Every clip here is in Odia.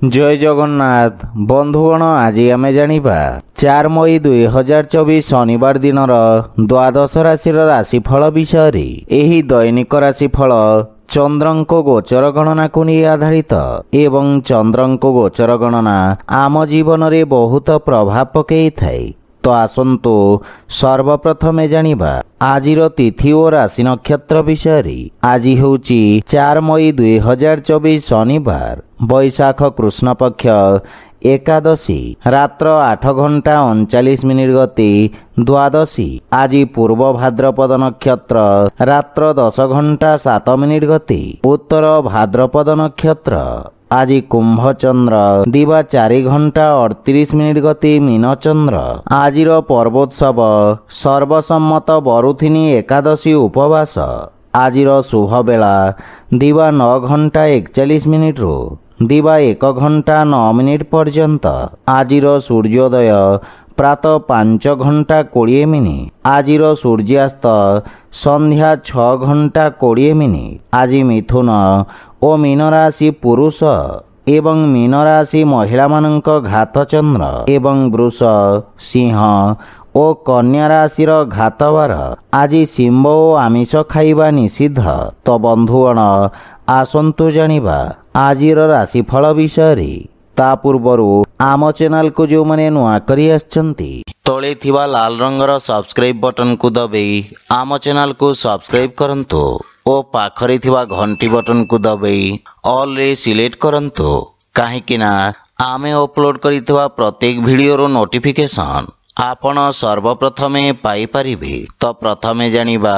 जय जगन्नाथ बंधुगण आज आम जानिबा 4 मई 2024 शनिवार दिन द्वादश राशि राशिफल विषय एही दैनिक राशिफल चंद्रंको गोचर गणना को नहीं आधारित एवं चंद्रंको गोचर गणना आम जीवन में बहुत प्रभाव पकई थाए। तो आसंतु सर्वप्रथमे जानिबा आजिर तिथि और राशि नक्षत्र विषय। आज होची 4 मई 2024 शनिवार बैशाख कृष्ण पक्ष एकादशी रात्र 8 घंटा 39 मिनिट गति द्वादशी। आज पूर्व भाद्रपद नक्षत्र रात्र 10 घंटा 7 मिनिट गति उत्तर भाद्रपद नक्षत्र। आज कुंभ चंद्र दिवा 4 घंटा 38 मिनिट गति मीन चंद्र। आजिर पर्वोत्सव सर्वसम्मत बरुथिनी एकादशी उपवास। आजिर शुभ बेला दिवा 9 घंटा 41 मिनिट रु दिवा 1 घंटा 9 मिनिट पर्यंत। आजिर सूर्योदय प्रातः 5 घंटा 20 मिनिट। आजिर सूर्यास्त संध्या 6 घंटा 20 मिनिट। आज मिथुन और मीन राशि पुरुष एवं मीन राशि महिला मानक घात चंद्र एवं वृष सिंह और कन्या राशि घातवार। आज शिंब और आमिष खाइबा निषिद्ध। तो बंधुगण आसंतु जानिबा आजिर राशिफल विषय। ता पूर्वरु आम चैनल को जो माने नुआ करी आछंती तळे थिबा लाल रंगर सब्सक्राइब बटन को दबाई आम चैनल को सब्सक्राइब करंतु ओ पाखरे थिबा घंटी बटन को दबाई ऑल रे सिलेक्ट करंतु काहेकिना आमे अपलोड करितबा प्रत्येक वीडियो रो नोटिफिकेशन आपण सर्वप्रथमे पाई परिबे। तो प्रथमे जानिबा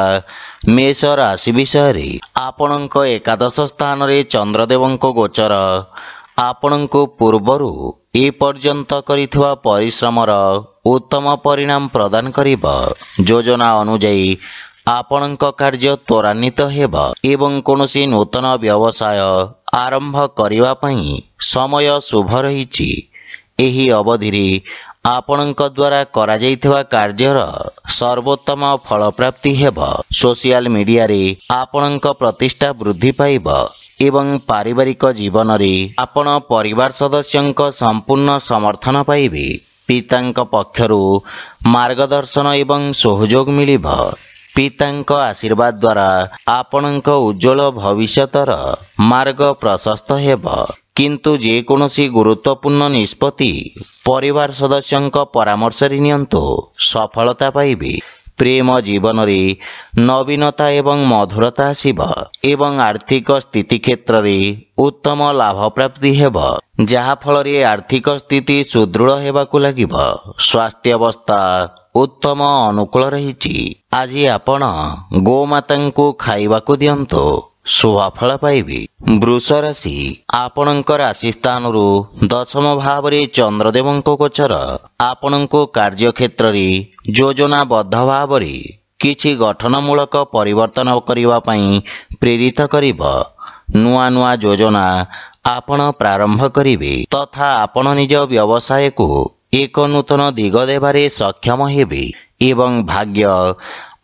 मेष राशि विषय। आपणक एकादश स्थान रे चंद्रदेवंको गोचर आपणको पूर्वरु ए पर्यंत करितबा परिश्रमर उत्तम परिणाम प्रदान करिबा। योजना अनुଯାयी आपणक कार्य त्वरान्वित हेबा एवं कोनोसी नूतन व्यवसाय आरंभ करिवा पई समय शुभ रहिछि। एही अवधिरे आपणक द्वारा करा जाइतबा कार्यर सर्वोत्तम फल प्राप्ति हेबा। सोशल मीडिया रे आपणक प्रतिष्ठा वृद्धि पाइबा एवं पारिवारिक जीवन रे आपण परिवार सदस्यंक संपूर्ण समर्थन पाइबे। पितांक पक्षरु मार्गदर्शन एवं सहयोग मिलिबा। पितांक आशीर्वाद द्वारा आपणक उज्जवल भविष्यतर मार्ग प्रशस्त हेबा। किंतु जे कोनोसी गुरुत्वपूर्ण निष्पत्ति परिवार सदस्यंक परामर्श रे नियंतु सफलता पाइबे। प्रेम जीवन रे नवीनता एवं मधुरता आसीबा एवं आर्थिक स्थिति क्षेत्र रे उत्तम लाभ प्राप्ति हेबा जहा फल रे आर्थिक स्थिति सुदृढ़ हेबाकु लागिबा। स्वास्थ्य अवस्था उत्तम अनुकूल रहिछि। आज आपण गोमातांको खाइबाकु दियंतु शुभफल पाइबे। वृष राशि आपणक राशि स्थान रु दशम भाव रे चंद्रदेवंको गोचर आपणको कार्य क्षेत्र रे योजनाबद्ध भाव रे किछि गठनमूलक परिवर्तन करिवा पई प्रेरित करिबा। नुआ नुआ योजना आपण प्रारंभ करिवे तथा आपण निज व्यवसाय को एक नूतन दिग देबारे सक्षम हेबे एवं भाग्य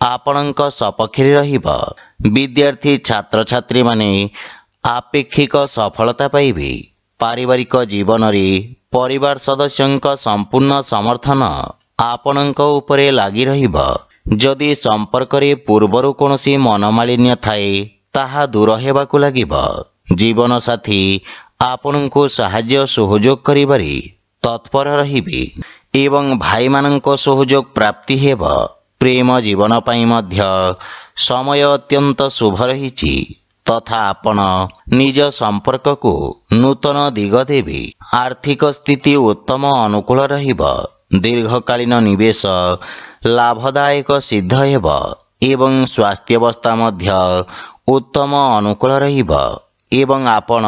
आपणक सपक्षरे रहिबा। विद्यार्थी छात्र छात्री माने आपेक्षिक सफलता पाइबे। पारिवारिक जीवन रे परिवार सदस्यंक संपूर्ण समर्थन आपणक उपरे लागि रहिबा। जदि संपर्क रे पूर्वरु कोनोसी मनमालिन्य थाए ताहा दूर हेबाकु लागिबा। जीवन साथी आपणको सहाय्य सहयोग करिबारे तत्पर रहिबे एवं भाई माननको सहयोग प्राप्ति हेबा। प्रेम जीवन पई मध्य समय अत्यंत शुभ रहिछि तथा आपण निज संपर्क को नूतन दिग देबे। आर्थिक स्थिति उत्तम अनुकूल रहिबा। दीर्घकालीन निवेश लाभदायक सिद्ध हेबा एवं स्वास्थ्य अवस्था मध्य उत्तम अनुकूल रहिबा एवं आपण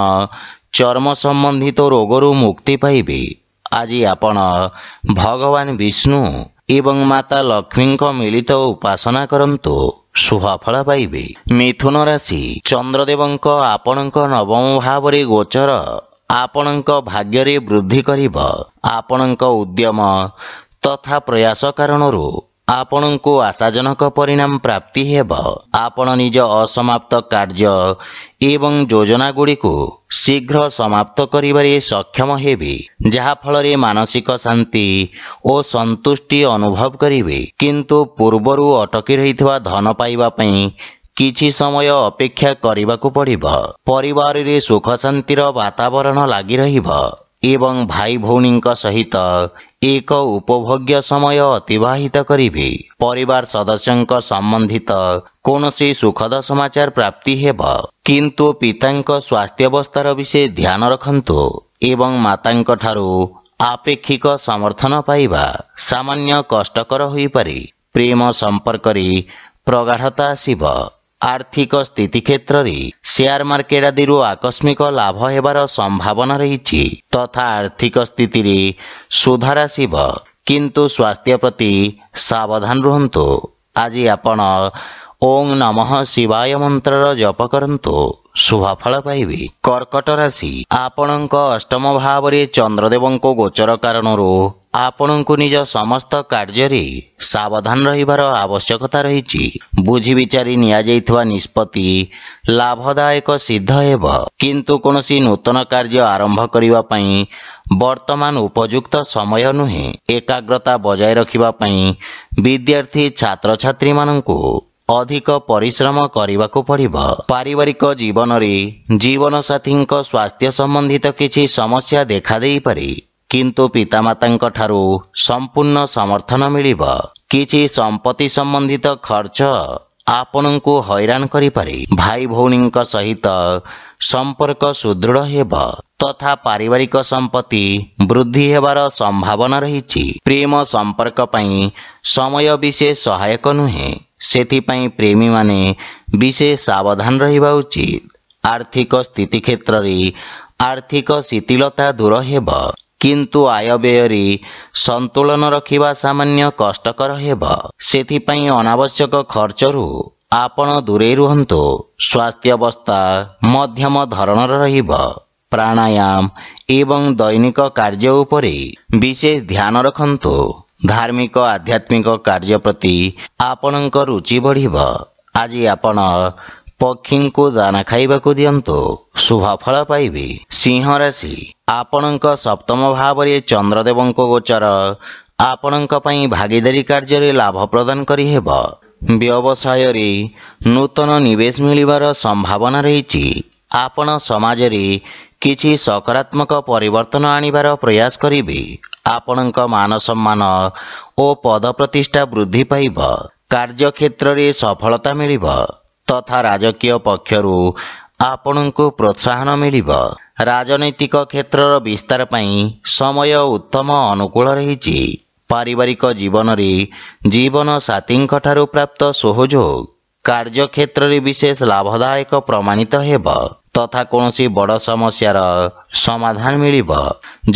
चर्म संबंधित रोगरु मुक्ति पाइबे। आज आपण भगवान विष्णु एवं माता लक्ष्मी को मिलित उपासना करंतु शुभफल पाइबे। मिथुन राशि चंद्रदेवंक आपणक नवम भाव रे गोचर आपणक भाग्य रे वृद्धि करिबा। आपणक उद्यम तथा प्रयास कारणरू आपणको आशाजनक परिणाम प्राप्ति हेबा। आपण निज असमाप्त कार्य ଏବଂ ଯୋଜନାଗୁଡ଼ିକୁ ଶୀଘ୍ର ସମାପ୍ତ କରିବାରେ ସକ୍ଷମ ହେବେ, ଯାହା ଫଳରେ ମାନସିକ ଶାନ୍ତି ଓ ସନ୍ତୁଷ୍ଟି ଅନୁଭବ କରିବେ। କିନ୍ତୁ ପୂର୍ବରୁ ଅଟକି ରହିଥିବା ଧନ ପାଇବା ପାଇଁ କିଛି ସମୟ ଅପେକ୍ଷା କରିବାକୁ ପଡ଼ିବ। ପରିବାରରେ ସୁଖ ଶାନ୍ତିର ବାତାବରଣ ଲାଗି ରହିବ ଏବଂ ଭାଇ ଭଉଣୀଙ୍କ ସହିତ ଏକ ଉପଭୋଗ୍ୟ ସମୟ ଅତିବାହିତ କରିବେ। ପରିବାର ସଦସ୍ୟଙ୍କ ସମ୍ବନ୍ଧିତ କୌଣସି ସୁଖଦ ସମାଚାର ପ୍ରାପ୍ତି ହେବ, କିନ୍ତୁ ପିତାଙ୍କ ସ୍ୱାସ୍ଥ୍ୟାବସ୍ଥାର ବିଷୟ ଧ୍ୟାନ ରଖନ୍ତୁ ଏବଂ ମାତାଙ୍କ ଠାରୁ ଆପେକ୍ଷିକ ସମର୍ଥନ ପାଇବା ସାମାନ୍ୟ କଷ୍ଟକର ହୋଇପାରେ। ପ୍ରେମ ସମ୍ପର୍କରେ ପ୍ରଗାଢ଼ତା ଆସିବ। ଆର୍ଥିକ ସ୍ଥିତି କ୍ଷେତ୍ରରେ ସେୟାର ମାର୍କେଟ ଆଦିରୁ ଆକସ୍ମିକ ଲାଭ ହେବାର ସମ୍ଭାବନା ରହିଛି ତଥା ଆର୍ଥିକ ସ୍ଥିତିରେ ସୁଧାର ଆସିବ, କିନ୍ତୁ ସ୍ୱାସ୍ଥ୍ୟ ପ୍ରତି ସାବଧାନ ରୁହନ୍ତୁ। ଆଜି ଆପଣ ଓಂ ନମଃ ଶିବାୟ ମନ୍ତ୍ରର ଜପ କରନ୍ତୁ, ଶୁଭଫଳ ପାଇବେ। କର୍କଟ ରାଶି, ଆପଣଙ୍କ ଅଷ୍ଟମ ଭାବରେ ଚନ୍ଦ୍ରଦେବଙ୍କ ଗୋଚର କାରଣରୁ ଆପଣଙ୍କୁ ନିଜ ସମସ୍ତ କାର୍ଯ୍ୟରେ ସାବଧାନ ରହିବାର ଆବଶ୍ୟକତା ରହିଛି। ବୁଝି ବିଚାରି ନିଆଯାଇଥିବା ନିଷ୍ପତ୍ତି ଲାଭଦାୟକ ସିଦ୍ଧ ହେବ, କିନ୍ତୁ କୌଣସି ନୂତନ କାର୍ଯ୍ୟ ଆରମ୍ଭ କରିବା ପାଇଁ ବର୍ତ୍ତମାନ ଉପଯୁକ୍ତ ସମୟ ନୁହେଁ। ଏକାଗ୍ରତା ବଜାୟ ରଖିବା ପାଇଁ ବିଦ୍ୟାର୍ଥୀ ଛାତ୍ରଛାତ୍ରୀମାନଙ୍କୁ ଅଧିକ ପରିଶ୍ରମ କରିବାକୁ ପଡ଼ିବ। ପାରିବାରିକ ଜୀବନରେ ଜୀବନସାଥୀଙ୍କ ସ୍ୱାସ୍ଥ୍ୟ ସମ୍ବନ୍ଧିତ କିଛି ସମସ୍ୟା ଦେଖାଦେଇପାରେ, କିନ୍ତୁ ପିତାମାତାଙ୍କ ଠାରୁ ସମ୍ପୂର୍ଣ୍ଣ ସମର୍ଥନ ମିଳିବ। କିଛି ସମ୍ପତ୍ତି ସମ୍ବନ୍ଧିତ ଖର୍ଚ୍ଚ ଆପଣଙ୍କୁ ହଇରାଣ କରିପାରେ। ଭାଇ ଭଉଣୀଙ୍କ ସହିତ ସମ୍ପର୍କ ସୁଦୃଢ଼ ହେବ ତଥା ପାରିବାରିକ ସମ୍ପତ୍ତି ବୃଦ୍ଧି ହେବାର ସମ୍ଭାବନା ରହିଛି। ପ୍ରେମ ସମ୍ପର୍କ ପାଇଁ ସମୟ ବିଶେଷ ସହାୟକ ନୁହେଁ, ସେଥିପାଇଁ ପ୍ରେମୀମାନେ ବିଶେଷ ସାବଧାନ ରହିବା ଉଚିତ। ଆର୍ଥିକ ସ୍ଥିତି କ୍ଷେତ୍ରରେ ଆର୍ଥିକ ଶିଥିଳତା ଦୂର ହେବ, କିନ୍ତୁ ଆୟବ୍ୟୟରେ ସନ୍ତୁଳନ ରଖିବା ସାମାନ୍ୟ କଷ୍ଟକର ହେବ। ସେଥିପାଇଁ ଅନାବଶ୍ୟକ ଖର୍ଚ୍ଚରୁ ଆପଣ ଦୂରେଇ ରୁହନ୍ତୁ। ସ୍ୱାସ୍ଥ୍ୟାବସ୍ଥା ମଧ୍ୟମ ଧରଣର ରହିବ। ପ୍ରାଣାୟାମ ଏବଂ ଦୈନିକ କାର୍ଯ୍ୟ ଉପରେ ବିଶେଷ ଧ୍ୟାନ ରଖନ୍ତୁ। ଧାର୍ମିକ ଆଧ୍ୟାତ୍ମିକ କାର୍ଯ୍ୟ ପ୍ରତି ଆପଣଙ୍କ ରୁଚି ବଢ଼ିବ। ଆଜି ଆପଣ ପକ୍ଷୀଙ୍କୁ ଦାନା ଖାଇବାକୁ ଦିଅନ୍ତୁ, ଶୁଭଫଳ ପାଇବେ। ସିଂହ ରାଶି, ଆପଣଙ୍କ ସପ୍ତମ ଭାବରେ ଚନ୍ଦ୍ରଦେବଙ୍କ ଗୋଚର ଆପଣଙ୍କ ପାଇଁ ଭାଗିଦାରୀ କାର୍ଯ୍ୟରେ ଲାଭ ପ୍ରଦାନ କରିହେବ। ବ୍ୟବସାୟରେ ନୂତନ ନିବେଶ ମିଳିବାର ସମ୍ଭାବନା ରହିଛି। ଆପଣ ସମାଜରେ କିଛି ସକାରାତ୍ମକ ପରିବର୍ତ୍ତନ ଆଣିବାର ପ୍ରୟାସ କରିବେ। ଆପଣଙ୍କ ମାନ ସମ୍ମାନ ଓ ପଦ ପ୍ରତିଷ୍ଠା ବୃଦ୍ଧି ପାଇବ। କାର୍ଯ୍ୟକ୍ଷେତ୍ରରେ ସଫଳତା ମିଳିବ ତଥା ରାଜକୀୟ ପକ୍ଷରୁ ଆପଣଙ୍କୁ ପ୍ରୋତ୍ସାହନ ମିଳିବ। ରାଜନୈତିକ କ୍ଷେତ୍ରର ବିସ୍ତାର ପାଇଁ ସମୟ ଉତ୍ତମ ଅନୁକୂଳ ରହିଛି। ପାରିବାରିକ ଜୀବନରେ ଜୀବନ ସାଥୀଙ୍କ ଠାରୁ ପ୍ରାପ୍ତ ସହଯୋଗ କାର୍ଯ୍ୟକ୍ଷେତ୍ରରେ ବିଶେଷ ଲାଭଦାୟକ ପ୍ରମାଣିତ ହେବ ତଥା କୌଣସି ବଡ଼ ସମସ୍ୟାର ସମାଧାନ ମିଳିବ।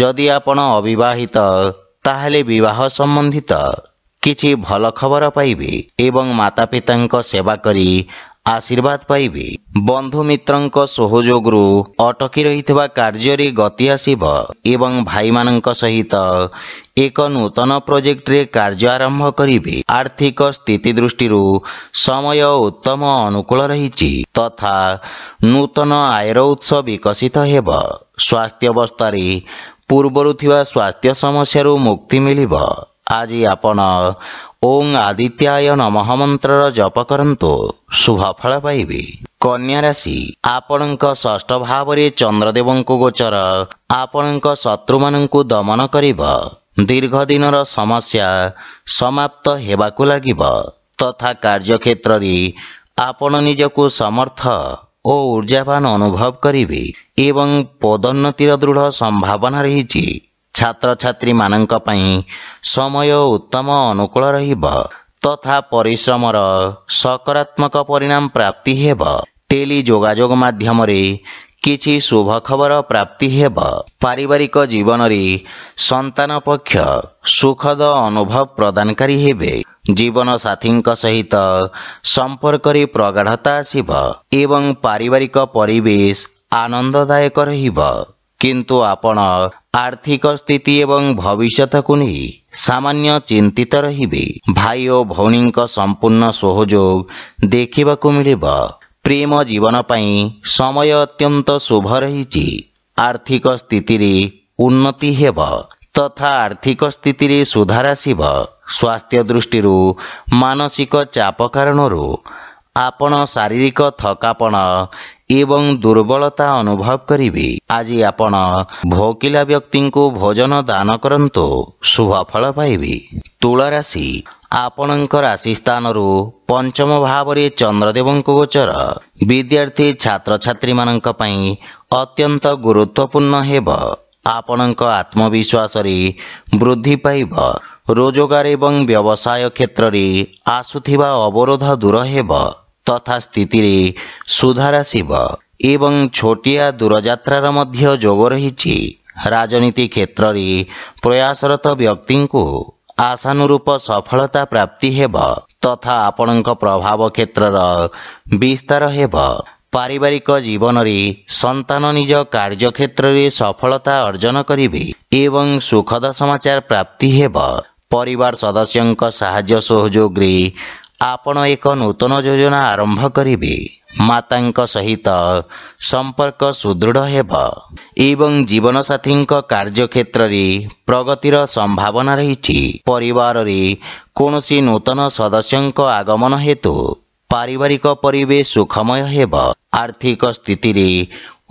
ଯଦି ଆପଣ ଅବିବାହିତ, ତାହେଲେ ବିବାହ ସମ୍ବନ୍ଧିତ କିଛି ଭଲ ଖବର ପାଇବେ ଏବଂ ମାତାପିତାଙ୍କ ସେବା କରି ଆଶୀର୍ବାଦ ପାଇବେ। ବନ୍ଧୁ ମିତ୍ରଙ୍କ ସହଯୋଗରୁ ଅଟକି ରହିଥିବା କାର୍ଯ୍ୟରେ ଗତି ଆସିବ ଏବଂ ଭାଇମାନଙ୍କ ସହିତ ଏକ ନୂତନ ପ୍ରୋଜେକ୍ଟରେ କାର୍ଯ୍ୟ ଆରମ୍ଭ କରିବେ। ଆର୍ଥିକ ସ୍ଥିତି ଦୃଷ୍ଟିରୁ ସମୟ ଉତ୍ତମ ଅନୁକୂଳ ରହିଛି ତଥା ନୂତନ ଆୟର ଉତ୍ସ ବିକଶିତ ହେବ। ସ୍ୱାସ୍ଥ୍ୟାବସ୍ଥାରେ ପୂର୍ବରୁ ଥିବା ସ୍ୱାସ୍ଥ୍ୟ ସମସ୍ୟାରୁ ମୁକ୍ତି ମିଳିବ। ଆଜି ଆପଣ ଓଂ ଆଦିତ୍ୟାୟ ନମଃ ମନ୍ତ୍ରର ଜପ କରନ୍ତୁ, ଶୁଭଫଳ ପାଇବେ। କନ୍ୟା ରାଶି, ଆପଣଙ୍କ ଷଷ୍ଠ ଭାବରେ ଚନ୍ଦ୍ରଦେବଙ୍କ ଗୋଚର ଆପଣଙ୍କ ଶତ୍ରୁମାନଙ୍କୁ ଦମନ କରିବ। ଦୀର୍ଘ ଦିନର ସମସ୍ୟା ସମାପ୍ତ ହେବାକୁ ଲାଗିବ ତଥା କାର୍ଯ୍ୟକ୍ଷେତ୍ରରେ ଆପଣ ନିଜକୁ ସମର୍ଥ ଓ ଊର୍ଜାବାନ ଅନୁଭବ କରିବେ ଏବଂ ପଦୋନ୍ନତିର ଦୃଢ଼ ସମ୍ଭାବନା ରହିଛି। ଛାତ୍ରଛାତ୍ରୀମାନଙ୍କ ପାଇଁ ସମୟ ଉତ୍ତମ ଅନୁକୂଳ ରହିବ ତଥା ପରିଶ୍ରମର ସକାରାତ୍ମକ ପରିଣାମ ପ୍ରାପ୍ତି ହେବ। ଟେଲି ଯୋଗାଯୋଗ ମାଧ୍ୟମରେ କିଛି ଶୁଭ ଖବର ପ୍ରାପ୍ତି ହେବ। ପାରିବାରିକ ଜୀବନରେ ସନ୍ତାନ ପକ୍ଷ ସୁଖଦ ଅନୁଭବ ପ୍ରଦାନକାରୀ ହେବେ। ଜୀବନ ସାଥୀଙ୍କ ସହିତ ସମ୍ପର୍କରେ ପ୍ରଗାଢ଼ତା ଆସିବ ଏବଂ ପାରିବାରିକ ପରିବେଶ ଆନନ୍ଦଦାୟକ ରହିବ। କିନ୍ତୁ ଆପଣ ଆର୍ଥିକ ସ୍ଥିତି ଏବଂ ଭବିଷ୍ୟତକୁ ନେଇ ସାମାନ୍ୟ ଚିନ୍ତିତ ରହିବେ। ଭାଇ ଓ ଭଉଣୀଙ୍କ ସମ୍ପୂର୍ଣ୍ଣ ସହଯୋଗ ଦେଖିବାକୁ ମିଳିବ। ପ୍ରେମ ଜୀବନ ପାଇଁ ସମୟ ଅତ୍ୟନ୍ତ ଶୁଭ ରହିଛି। ଆର୍ଥିକ ସ୍ଥିତିରେ ଉନ୍ନତି ହେବ ତଥା ଆର୍ଥିକ ସ୍ଥିତିରେ ସୁଧାର ଆସିବ। ସ୍ୱାସ୍ଥ୍ୟ ଦୃଷ୍ଟିରୁ ମାନସିକ ଚାପ କାରଣରୁ ଆପଣ ଶାରୀରିକ ଥକାପଣ ଏବଂ ଦୁର୍ବଳତା ଅନୁଭବ କରିବେ। ଆଜି ଆପଣ ଭୋକିଲା ବ୍ୟକ୍ତିଙ୍କୁ ଭୋଜନ ଦାନ କରନ୍ତୁ, ଶୁଭ ଫଳ ପାଇବେ। ତୁଳା ରାଶି, ଆପଣଙ୍କ ରାଶି ସ୍ଥାନରୁ ପଞ୍ଚମ ଭାବରେ ଚନ୍ଦ୍ରଦେବଙ୍କ ଗୋଚର ବିଦ୍ୟାର୍ଥୀ ଛାତ୍ରଛାତ୍ରୀମାନଙ୍କ ପାଇଁ ଅତ୍ୟନ୍ତ ଗୁରୁତ୍ୱପୂର୍ଣ୍ଣ ହେବ। ଆପଣଙ୍କ ଆତ୍ମବିଶ୍ୱାସରେ ବୃଦ୍ଧି ପାଇବ। ରୋଜଗାର ଏବଂ ବ୍ୟବସାୟ କ୍ଷେତ୍ରରେ ଆସୁଥିବା ଅବରୋଧ ଦୂର ହେବ ତଥା ସ୍ଥିତିରେ ସୁଧାର ଆସିବ ଏବଂ ଛୋଟିଆ ଦୂରଯାତ୍ରାର ମଧ୍ୟ ଯୋଗ ରହିଛି। ରାଜନୀତି କ୍ଷେତ୍ରରେ ପ୍ରୟାସରତ ବ୍ୟକ୍ତିଙ୍କୁ ଆଶାନୁରୂପ ସଫଳତା ପ୍ରାପ୍ତି ହେବ ତଥା ଆପଣଙ୍କ ପ୍ରଭାବ କ୍ଷେତ୍ରର ବିସ୍ତାର ହେବ। ପାରିବାରିକ ଜୀବନରେ ସନ୍ତାନ ନିଜ କାର୍ଯ୍ୟକ୍ଷେତ୍ରରେ ସଫଳତା ଅର୍ଜନ କରିବେ ଏବଂ ସୁଖଦ ସମାଚାର ପ୍ରାପ୍ତି ହେବ। ପରିବାର ସଦସ୍ୟଙ୍କ ସାହାଯ୍ୟ ସହଯୋଗରେ ଆପଣ ଏକ ନୂତନ ଯୋଜନା ଆରମ୍ଭ କରିବେ। ମାତାଙ୍କ ସହିତ ସମ୍ପର୍କ ସୁଦୃଢ଼ ହେବ ଏବଂ ଜୀବନସାଥୀଙ୍କ କାର୍ଯ୍ୟକ୍ଷେତ୍ରରେ ପ୍ରଗତିର ସମ୍ଭାବନା ରହିଛି। ପରିବାରରେ କୌଣସି ନୂତନ ସଦସ୍ୟଙ୍କ ଆଗମନ ହେତୁ ପାରିବାରିକ ପରିବେଶ ସୁଖମୟ ହେବ। ଆର୍ଥିକ ସ୍ଥିତିରେ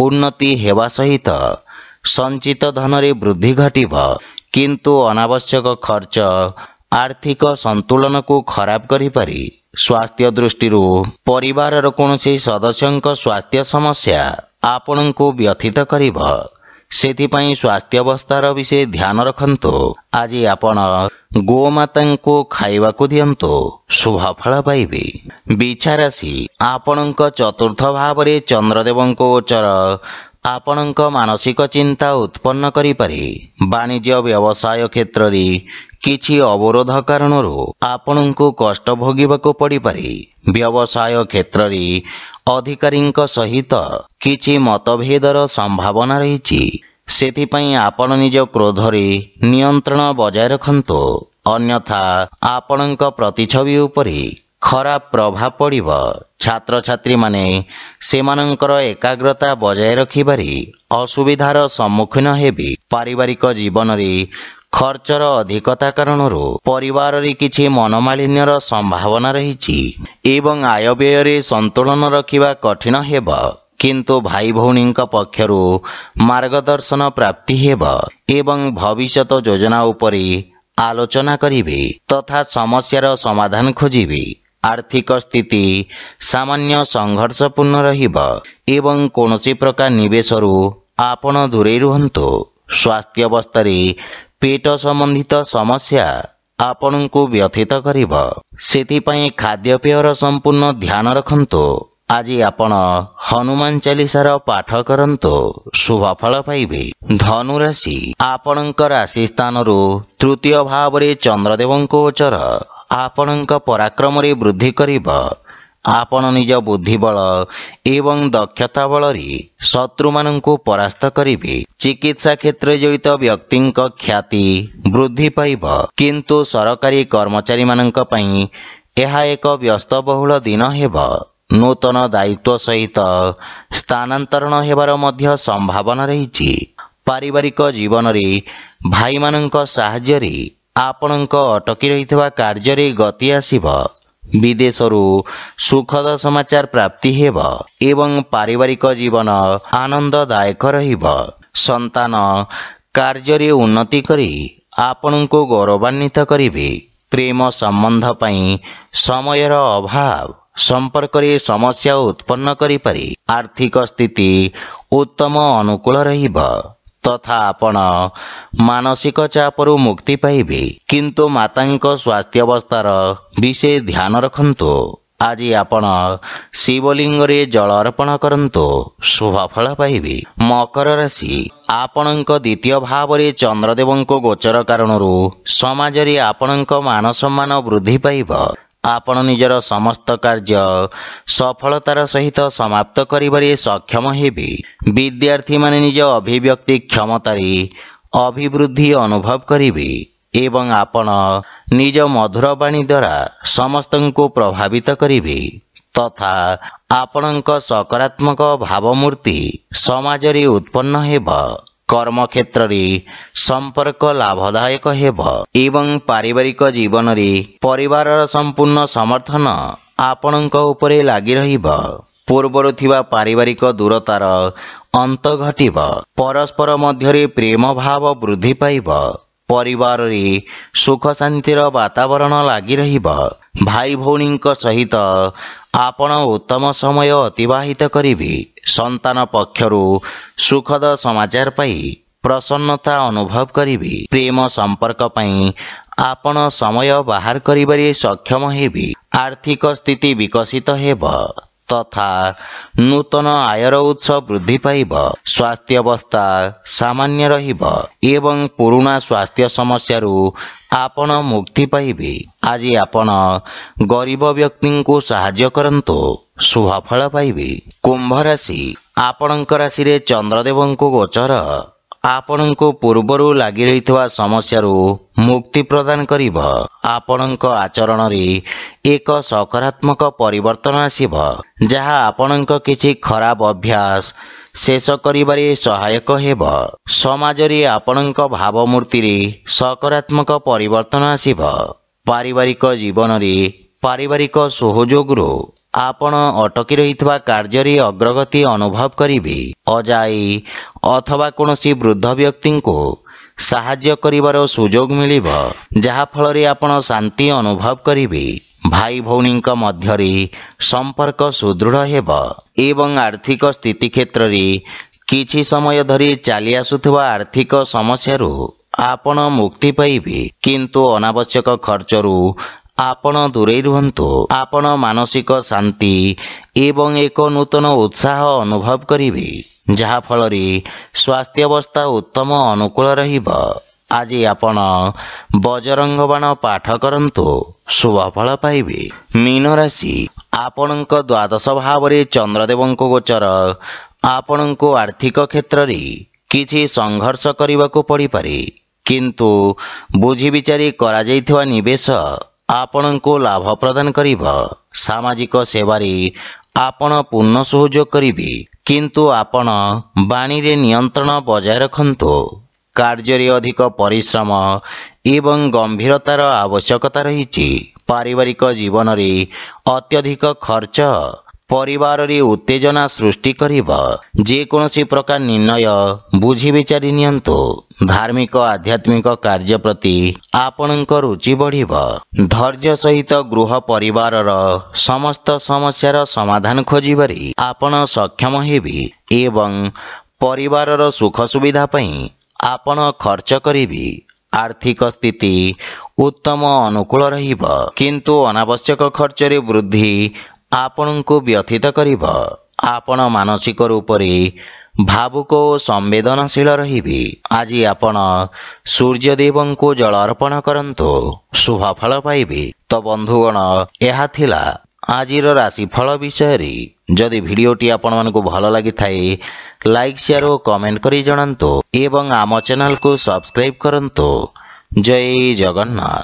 ଉନ୍ନତି ହେବା ସହିତ ସଞ୍ଚିତ ଧନରେ ବୃଦ୍ଧି ଘଟିବ, କିନ୍ତୁ ଅନାବଶ୍ୟକ ଖର୍ଚ୍ଚ ଆର୍ଥିକ ସନ୍ତୁଳନକୁ ଖରାପ କରିପାରେ। ସ୍ୱାସ୍ଥ୍ୟ ଦୃଷ୍ଟିରୁ ପରିବାରର କୌଣସି ସଦସ୍ୟଙ୍କ ସ୍ୱାସ୍ଥ୍ୟ ସମସ୍ୟା ଆପଣଙ୍କୁ ବ୍ୟଥିତ କରିବ, ସେଥିପାଇଁ ସ୍ୱାସ୍ଥ୍ୟାବସ୍ଥାର ବିଷୟ ଧ୍ୟାନ ରଖନ୍ତୁ। ଆଜି ଆପଣ ଗୋମାତାଙ୍କୁ ଖାଇବାକୁ ଦିଅନ୍ତୁ, ଶୁଭ ଫଳ ପାଇବେ। ବିଛା ରାଶି, ଆପଣଙ୍କ ଚତୁର୍ଥ ଭାବରେ ଚନ୍ଦ୍ରଦେବଙ୍କ ଗୋଚର ଆପଣଙ୍କ ମାନସିକ ଚିନ୍ତା ଉତ୍ପନ୍ନ କରିପାରେ। ବାଣିଜ୍ୟ ବ୍ୟବସାୟ କ୍ଷେତ୍ରରେ କିଛି ଅବରୋଧ କାରଣରୁ ଆପଣଙ୍କୁ କଷ୍ଟ ଭୋଗିବାକୁ ପଡ଼ିପାରେ। ବ୍ୟବସାୟ କ୍ଷେତ୍ରରେ ଅଧିକାରୀଙ୍କ ସହିତ କିଛି ମତଭେଦର ସମ୍ଭାବନା ରହିଛି, ସେଥିପାଇଁ ଆପଣ ନିଜ କ୍ରୋଧରେ ନିୟନ୍ତ୍ରଣ ବଜାୟ ରଖନ୍ତୁ, ଅନ୍ୟଥା ଆପଣଙ୍କ ପ୍ରତିଛବି ଉପରେ ଖରାପ ପ୍ରଭାବ ପଡ଼ିବ। ଛାତ୍ରଛାତ୍ରୀମାନେ ସେମାନଙ୍କର ଏକାଗ୍ରତା ବଜାୟ ରଖିବାରେ ଅସୁବିଧାର ସମ୍ମୁଖୀନ ହେବେ। ପାରିବାରିକ ଜୀବନରେ ଖର୍ଚ୍ଚର ଅଧିକତା କାରଣରୁ ପରିବାରରେ କିଛି ମନୋମାଳିନ୍ୟର ସମ୍ଭାବନା ରହିଛି ଏବଂ ଆୟବ୍ୟୟରେ ସନ୍ତୁଳନ ରଖିବା କଠିନ ହେବ, କିନ୍ତୁ ଭାଇ ଭଉଣୀଙ୍କ ପକ୍ଷରୁ ମାର୍ଗଦର୍ଶନ ପ୍ରାପ୍ତି ହେବ ଏବଂ ଭବିଷ୍ୟତ ଯୋଜନା ଉପରେ ଆଲୋଚନା କରିବେ ତଥା ସମସ୍ୟାର ସମାଧାନ ଖୋଜିବେ। ଆର୍ଥିକ ସ୍ଥିତି ସାମାନ୍ୟ ସଂଘର୍ଷପୂର୍ଣ୍ଣ ରହିବ ଏବଂ କୌଣସି ପ୍ରକାର ନିବେଶରୁ ଆପଣ ଦୂରେଇ ରୁହନ୍ତୁ। ସ୍ୱାସ୍ଥ୍ୟାବସ୍ଥାରେ ପେଟ ସମ୍ବନ୍ଧିତ ସମସ୍ୟା ଆପଣଙ୍କୁ ବ୍ୟଥିତ କରିବ, ସେଥିପାଇଁ ଖାଦ୍ୟପେୟର ସମ୍ପୂର୍ଣ୍ଣ ଧ୍ୟାନ ରଖନ୍ତୁ। ଆଜି ଆପଣ ହନୁମାନ ଚାଲିସାର ପାଠ କରନ୍ତୁ, ଶୁଭ ଫଳ ପାଇବେ। ଧନୁରାଶି, ଆପଣଙ୍କ ରାଶି ସ୍ଥାନରୁ ତୃତୀୟ ଭାବରେ ଚନ୍ଦ୍ରଦେବଙ୍କ ଗୋଚର ଆପଣଙ୍କ ପରାକ୍ରମରେ ବୃଦ୍ଧି କରିବ। ଆପଣ ନିଜ ବୁଦ୍ଧିବଳ ଏବଂ ଦକ୍ଷତା ବଳରେ ଶତ୍ରୁମାନଙ୍କୁ ପରାସ୍ତ କରିବେ। ଚିକିତ୍ସା କ୍ଷେତ୍ରରେ ଜଡ଼ିତ ବ୍ୟକ୍ତିଙ୍କ ଖ୍ୟାତି ବୃଦ୍ଧି ପାଇବ, କିନ୍ତୁ ସରକାରୀ କର୍ମଚାରୀମାନଙ୍କ ପାଇଁ ଏହା ଏକ ବ୍ୟସ୍ତବହୁଳ ଦିନ ହେବ। ନୂତନ ଦାୟିତ୍ୱ ସହିତ ସ୍ଥାନାନ୍ତରଣ ହେବାର ମଧ୍ୟ ସମ୍ଭାବନା ରହିଛି। ପାରିବାରିକ ଜୀବନରେ ଭାଇମାନଙ୍କ ସାହାଯ୍ୟରେ ଆପଣଙ୍କ ଅଟକି ରହିଥିବା କାର୍ଯ୍ୟରେ ଗତି ଆସିବ। ବିଦେଶରୁ ସୁଖଦ ସମାଚାର ପ୍ରାପ୍ତି ହେବ ଏବଂ ପାରିବାରିକ ଜୀବନ ଆନନ୍ଦଦାୟକ ରହିବ। ସନ୍ତାନ କାର୍ଯ୍ୟରେ ଉନ୍ନତି କରି ଆପଣଙ୍କୁ ଗୌରବାନ୍ୱିତ କରିବେ। ପ୍ରେମ ସମ୍ବନ୍ଧ ପାଇଁ ସମୟର ଅଭାବ ସମ୍ପର୍କରେ ସମସ୍ୟା ଉତ୍ପନ୍ନ କରିପାରେ। ଆର୍ଥିକ ସ୍ଥିତି ଉତ୍ତମ ଅନୁକୂଳ ରହିବ ତଥା ଆପଣ ମାନସିକ ଚାପରୁ ମୁକ୍ତି ପାଇବେ, କିନ୍ତୁ ମାତାଙ୍କ ସ୍ୱାସ୍ଥ୍ୟାବସ୍ଥାର ବିଷୟ ଧ୍ୟାନ ରଖନ୍ତୁ। ଆଜି ଆପଣ ଶିବଲିଙ୍ଗରେ ଜଳ ଅର୍ପଣ କରନ୍ତୁ, ଶୁଭ ଫଳ ପାଇବେ। ମକର ରାଶି, ଆପଣଙ୍କ ଦ୍ୱିତୀୟ ଭାବରେ ଚନ୍ଦ୍ରଦେବଙ୍କ ଗୋଚର କାରଣରୁ ସମାଜରେ ଆପଣଙ୍କ ମାନ ସମ୍ମାନ ବୃଦ୍ଧି ପାଇବ। ଆପଣ ନିଜର ସମସ୍ତ କାର୍ଯ୍ୟ ସଫଳତାର ସହିତ ସମାପ୍ତ କରିବାରେ ସକ୍ଷମ ହେବେ। ବିଦ୍ୟାର୍ଥୀମାନେ ନିଜ ଅଭିବ୍ୟକ୍ତି କ୍ଷମତାରେ ଅଭିବୃଦ୍ଧି ଅନୁଭବ କରିବେ ଏବଂ ଆପଣ ନିଜ ମଧୁର ବାଣୀ ଦ୍ୱାରା ସମସ୍ତଙ୍କୁ ପ୍ରଭାବିତ କରିବେ। तथा आपणଙ୍କ सकारात्मक भावमूर्ति समाज रे उत्पन्न हेब। कर्म क्षेत्र रे संपर्क लाभदायक हेब एवं पारिवारिक जीवन रे परिवार संपूर्ण समर्थन आपणଙ୍କ उपरे लागि रहिब। पूर्वर थिबा पारिवारिक दूरतार अंत घटिब। परस्पर मध्यरे प्रेम भाव वृद्धि पाइब। परिवार रे सुख शांतिर वातावरण लागि रहिब। भाई भौणीଙ୍କ सहित आपण उत्तम समय अतिबाहित करिबे। संतान पक्षरु सुखद समाचार पाई प्रसन्नता अनुभव करिबे। प्रेम संपर्क पाई आपण समय बाहर करिबारे सक्षम हेबे। आर्थिक स्थिति विकसित हेब तथा नूतन आयर उत्स वृद्धि पाइब। स्वास्थ्य अवस्था सामान्य रहिब एवं पुराना स्वास्थ्य समस्या आपण मुक्ति पाइबे। आज आपण गरीब व्यक्ति को सहाय्य करंतु शुभ फल पाइबे। कुंभ राशि आपणଙ୍କ राशि रे चंद्रदेव को गोचर आपणଙ୍କୁ पूर्वरु लागि रहितवा समस्यारू मुक्ति प्रदान करिब। आपणଙ୍କ आचरण रे एक सकारात्मक परिवर्तन आसीब जहा आपणଙ୍କ किछि खराब अभ्यास शेष करिबारे सहायक हेब। समाज रे आपणଙ୍କ भावमूर्ति रे सकारात्मक परिवर्तन आसीब। पारिवारिक जीवन रे पारिवारिक सहयोगरू आपण अटकी रहितवा कार्य रे अग्रगति अनुभव करिबे। अजाई अथवा कोनोसी वृद्ध व्यक्ति को सहाय्य करिवार सुजोग मिलिब जहा फल रे आपण शांति अनुभव करिबे। भाई भौणीଙ୍କ मध्यरे संपर्क सुदृढ़ हेब एवं आर्थिक स्थिति क्षेत्र रे किछि समय धरि चली आसुथवा आर्थिक समस्यारू आपण मुक्ति पाइबे। किंतु अनावश्यक खर्चरू आपण दूरे रुहंतु। आपण मानसिक शांति एवं एक नूतन उत्साह अनुभव करिबे जहा फल रे स्वास्थ्य अवस्था उत्तम अनुकूल रहिब। आज आपण बजरंग बाण पाठ करंतु शुभ फल पाइबे। मीन राशि आपणଙ୍କ द्वादश भाव रे चंद्रदेवଙ୍କ गोचर आपणଙ୍କୁ आर्थिक क्षेत्र रे किछि संघर्ष करबाको पड़ी पारे किंतु बुझी विचारी करा जायथिवा निवेश आपणଙ୍କୁ लाभ प्रदान करिब। सामाजिक सेवारे आपण पूर्ण सहयोग करिबे किंतु आपण बाणी रे नियंत्रण बजाय रखंतु। कार्य रे अधिक परिश्रम एवं गंभीरतार आवश्यकता रहिछि। पारिवारिक जीवन रे अत्यधिक खर्च परिवार रे उत्तेजना सृष्टि करिब। जे कोनोसी प्रकार निर्णय बुझी विचारी नियंतु। धार्मिक आध्यात्मिक कार्य प्रति आपणଙ୍କ रुचि बढ़िब। धैर्य सहित गृह परिवार समस्त समस्यार समाधान खोजिबारे आपण सक्षम हेबे एवं परिवार सुख सुविधा पई आपण खर्च करिबे। आर्थिक स्थिति उत्तम अनुकूल रहिब किंतु अनावश्यक खर्च रे वृद्धि आपणଙ୍କୁ व्यथित करिब। आपण मानसिक रूप रे भावुक और संवेदनशील रहिबे। आज आपण सूर्यदेव को जल अर्पण करंतु शुभ फल पाइबे। तो बंधुगण यह थिला आजिर राशिफल विषय रे। जदि भिडियोटी आपण मानकु भल लागि थाए लाइक शेयर और कमेंट करी जणांतु एवं आम चैनल को सब्सक्राइब करंतु। जय जगन्नाथ।